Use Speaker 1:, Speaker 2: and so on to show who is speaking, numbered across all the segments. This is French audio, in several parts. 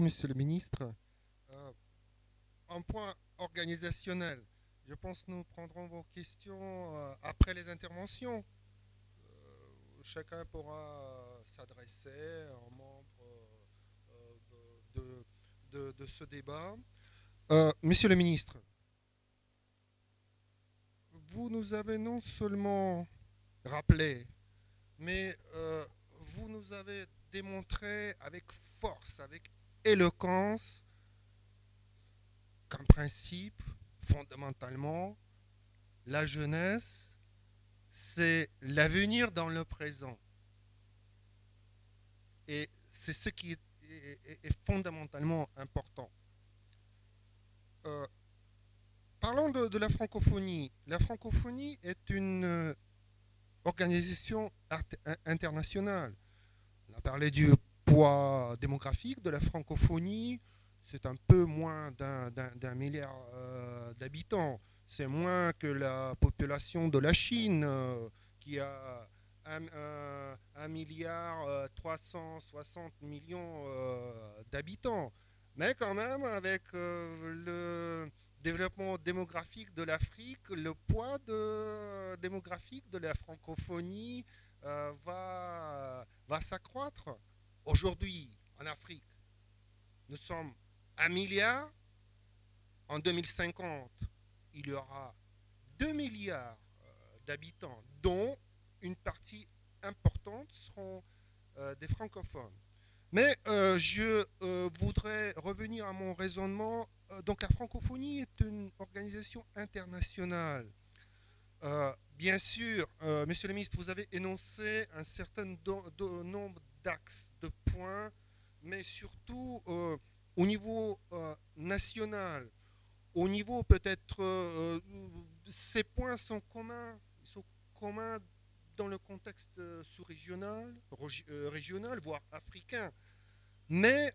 Speaker 1: Monsieur le ministre. Euh, un point organisationnel. Je pense que nous prendrons vos questions après les interventions. Chacun pourra s'adresser en membre de ce débat. Monsieur le ministre, vous nous avez non seulement rappelé, mais vous nous avez démontré avec force, avec éloquence, qu'en principe, fondamentalement, la jeunesse, c'est l'avenir dans le présent. Et c'est ce qui est fondamentalement important. Euh, Parlons de la francophonie. La francophonie est une organisation internationale. On a parlé du poids démographique de la francophonie. C'est un peu moins d'un milliard d'habitants. C'est moins que la population de la Chine, qui a 1 milliard 360 millions d'habitants. Mais quand même, avec le développement démographique de l'Afrique, le poids démographique de la francophonie va s'accroître. Aujourd'hui, en Afrique, nous sommes 1 milliard. En 2050, il y aura 2 milliards d'habitants, dont une partie importante seront des francophones. Mais je voudrais revenir à mon raisonnement. Donc la francophonie est une organisation internationale. Bien sûr, Monsieur le ministre, vous avez énoncé un certain nombre d'axes, de points, mais surtout au niveau national, au niveau peut-être, ces points sont communs, ils sont communs dans le contexte sous-régional, régional, voire africain. Mais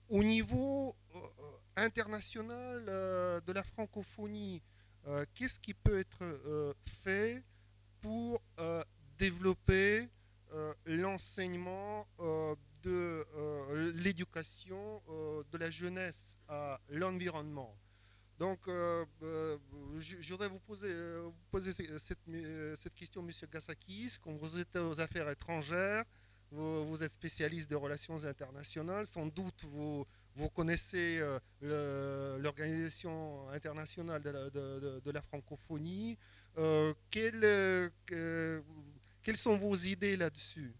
Speaker 1: au niveau international de la francophonie, qu'est-ce qui peut être fait pour développer l'enseignement de l'éducation de la jeunesse à l'environnement? Donc, je voudrais vous poser cette question, M. Gassakis. Quand vous êtes aux affaires étrangères, vous êtes spécialiste des relations internationales. Sans doute, vous connaissez l'Organisation internationale de la francophonie. Quelles sont vos idées là-dessus?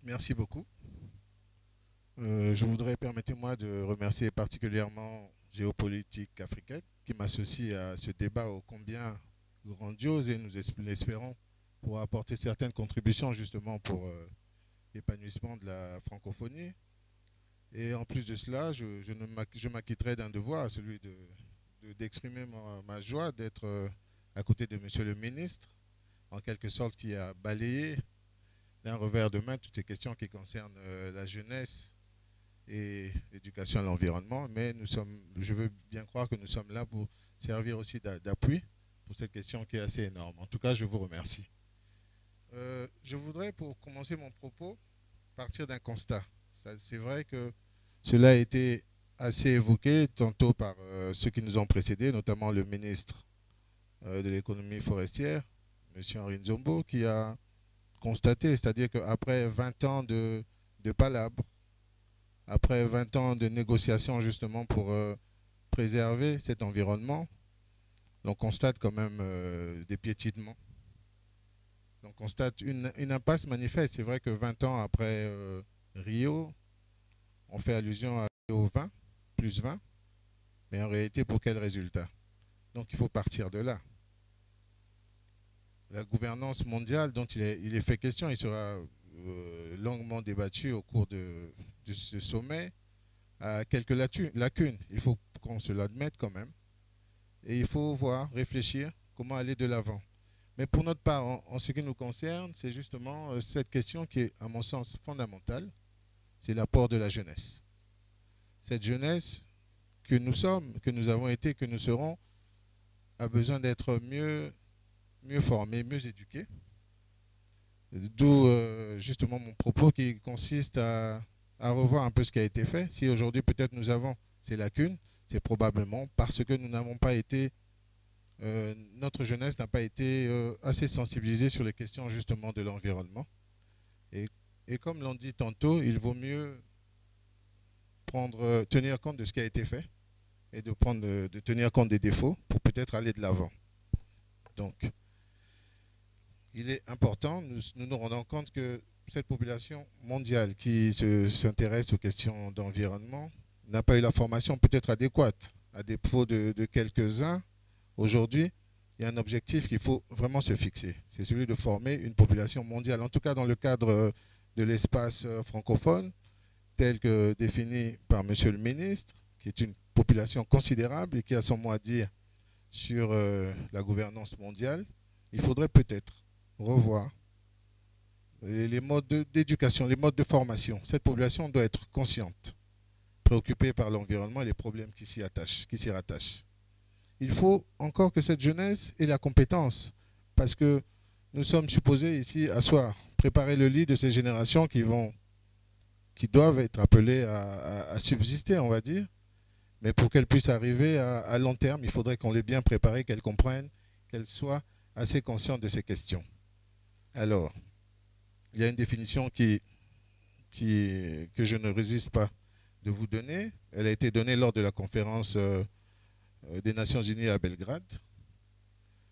Speaker 2: Merci beaucoup. Je voudrais, permettez-moi de remercier particulièrement Géopolitique africaine qui m'associe à ce débat ô combien grandiose et nous l'espérons pour apporter certaines contributions justement pour l'épanouissement de la francophonie. Et en plus de cela, je m'acquitterai d'un devoir, celui d'exprimer ma joie d'être à côté de Monsieur le ministre, en quelque sorte qui a balayé d'un revers de main toutes ces questions qui concernent la jeunesse et l'éducation à l'environnement. Mais je veux bien croire que nous sommes là pour servir aussi d'appui pour cette question qui est assez énorme. En tout cas, je vous remercie. Je voudrais, pour commencer mon propos, partir d'un constat. C'est vrai que cela a été assez évoqué tantôt par ceux qui nous ont précédés, notamment le ministre de l'économie forestière, M. Henri Nzombo, qui a constaté, c'est-à-dire qu'après 20 ans de palabres, après 20 ans de négociations justement pour préserver cet environnement, l'on constate quand même des piétinements. On constate une impasse manifeste. C'est vrai que 20 ans après Rio, on fait allusion à Rio 20, plus 20, mais en réalité, pour quel résultat? Donc il faut partir de là. La gouvernance mondiale dont il est fait question, il sera longuement débattu au cours de ce sommet, a quelques lacunes. Il faut qu'on se l'admette quand même. Et il faut voir, réfléchir comment aller de l'avant. Mais pour notre part, en ce qui nous concerne, c'est justement cette question qui est, à mon sens, fondamentale. C'est l'apport de la jeunesse. Cette jeunesse que nous sommes, que nous avons été, que nous serons, a besoin d'être mieux formée, mieux éduquée. D'où justement mon propos qui consiste à revoir un peu ce qui a été fait. Si aujourd'hui peut-être nous avons ces lacunes, c'est probablement parce que nous n'avons pas été, notre jeunesse n'a pas été assez sensibilisée sur les questions justement de l'environnement. Et comme l'on dit tantôt, il vaut mieux tenir compte de ce qui a été fait et de tenir compte des défauts pour peut-être aller de l'avant. Donc, il est important, nous nous rendons compte que cette population mondiale qui s'intéresse aux questions d'environnement n'a pas eu la formation peut-être adéquate, à défaut de quelques-uns. Aujourd'hui, il y a un objectif qu'il faut vraiment se fixer, c'est celui de former une population mondiale, en tout cas dans le cadre de l'espace francophone, tel que défini par Monsieur le ministre, qui est une population considérable et qui a son mot à dire sur la gouvernance mondiale. Il faudrait peut-être revoir les modes d'éducation, les modes de formation. Cette population doit être consciente, préoccupée par l'environnement et les problèmes qui s'y rattachent. Il faut encore que cette jeunesse ait la compétence, parce que nous sommes supposés ici asseoir, préparer le lit de ces générations qui doivent être appelées à subsister, on va dire. Mais pour qu'elles puissent arriver à long terme, il faudrait qu'on les bien préparées, qu'elles comprennent, qu'elles soient assez conscientes de ces questions. Alors, il y a une définition que je ne résiste pas de vous donner. Elle a été donnée lors de la conférence des Nations Unies à Belgrade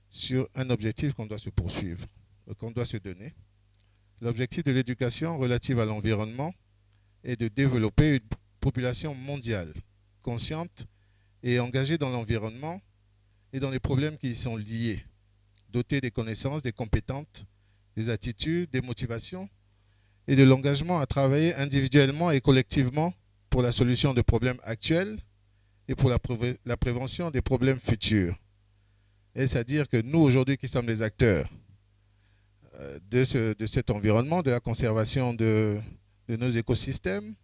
Speaker 2: sur un objectif qu'on doit se poursuivre, qu'on doit se donner. L'objectif de l'éducation relative à l'environnement est de développer une population mondiale, consciente et engagée dans l'environnement et dans les problèmes qui y sont liés, dotée des connaissances, des compétences, des attitudes, des motivations et de l'engagement à travailler individuellement et collectivement pour la solution de problèmes actuels et pour la prévention des problèmes futurs. Est-ce à dire que nous, aujourd'hui, qui sommes les acteurs de cet environnement, de la conservation de nos écosystèmes,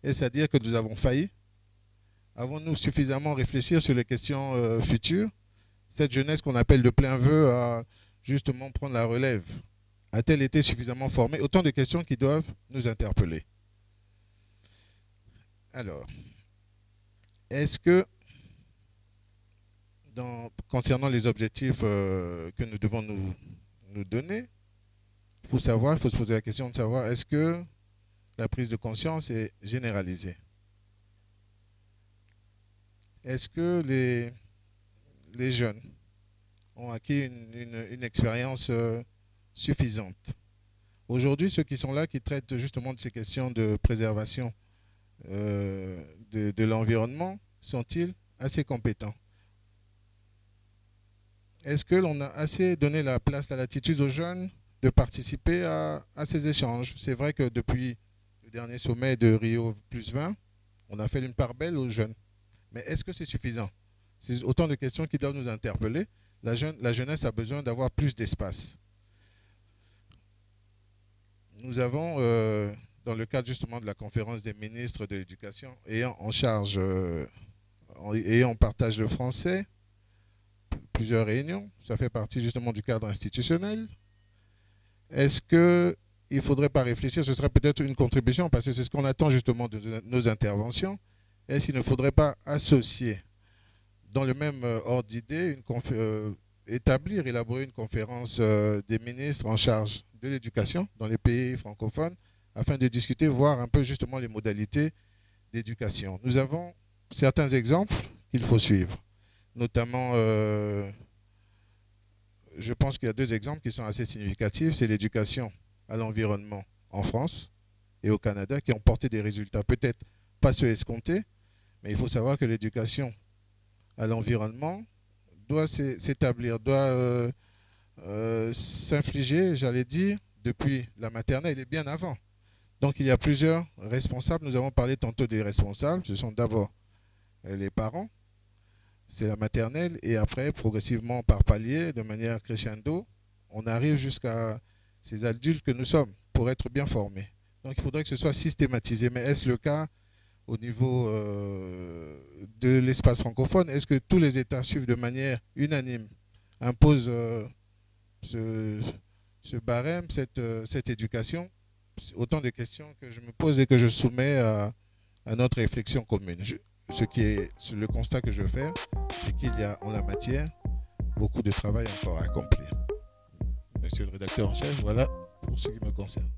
Speaker 2: est-ce à dire que nous avons failli? Avons-nous suffisamment réfléchi sur les questions futures? Cette jeunesse qu'on appelle de plein vœu à justement prendre la relève, a-t-elle été suffisamment formée? Autant de questions qui doivent nous interpeller. Alors, est-ce que, concernant les objectifs que nous devons nous donner, il faut se poser la question de savoir, est-ce que la prise de conscience est généralisée? Est-ce que les jeunes ont acquis une expérience suffisante? Aujourd'hui, ceux qui sont là, qui traitent justement de ces questions de préservation de l'environnement, sont-ils assez compétents? Est-ce que l'on a assez donné la place, la latitude aux jeunes de participer à ces échanges? C'est vrai que depuis le dernier sommet de Rio +20, on a fait une part belle aux jeunes. Mais est-ce que c'est suffisant? C'est autant de questions qui doivent nous interpeller. La jeunesse a besoin d'avoir plus d'espace. Nous avons, dans le cadre justement de la conférence des ministres de l'éducation, ayant en charge, ayant en partage le français, plusieurs réunions, ça fait partie justement du cadre institutionnel. Est-ce qu'il ne faudrait pas réfléchir, ce serait peut-être une contribution, parce que c'est ce qu'on attend justement de nos interventions, est-ce qu'il ne faudrait pas associer dans le même ordre d'idée, élaborer une conférence des ministres en charge de l'éducation dans les pays francophones, afin de discuter, voir un peu justement les modalités d'éducation. Nous avons certains exemples qu'il faut suivre, notamment, je pense qu'il y a deux exemples qui sont assez significatifs, c'est l'éducation à l'environnement en France et au Canada, qui ont porté des résultats peut-être pas ceux escomptés, mais il faut savoir que l'éducation à l'environnement doit s'établir, doit s'infliger, j'allais dire, depuis la maternelle et bien avant. Donc il y a plusieurs responsables. Nous avons parlé tantôt des responsables. Ce sont d'abord les parents, c'est la maternelle, et après, progressivement par palier, de manière crescendo, on arrive jusqu'à ces adultes que nous sommes pour être bien formés. Donc il faudrait que ce soit systématisé. Mais est-ce le cas au niveau de l'espace francophone? Est-ce que tous les États suivent de manière unanime, imposent ce barème, cette éducation, autant de questions que je me pose et que je soumets à notre réflexion commune. Le constat que je fais, c'est qu'il y a en la matière beaucoup de travail encore à accomplir. Monsieur le rédacteur en chef, voilà pour ce qui me concerne.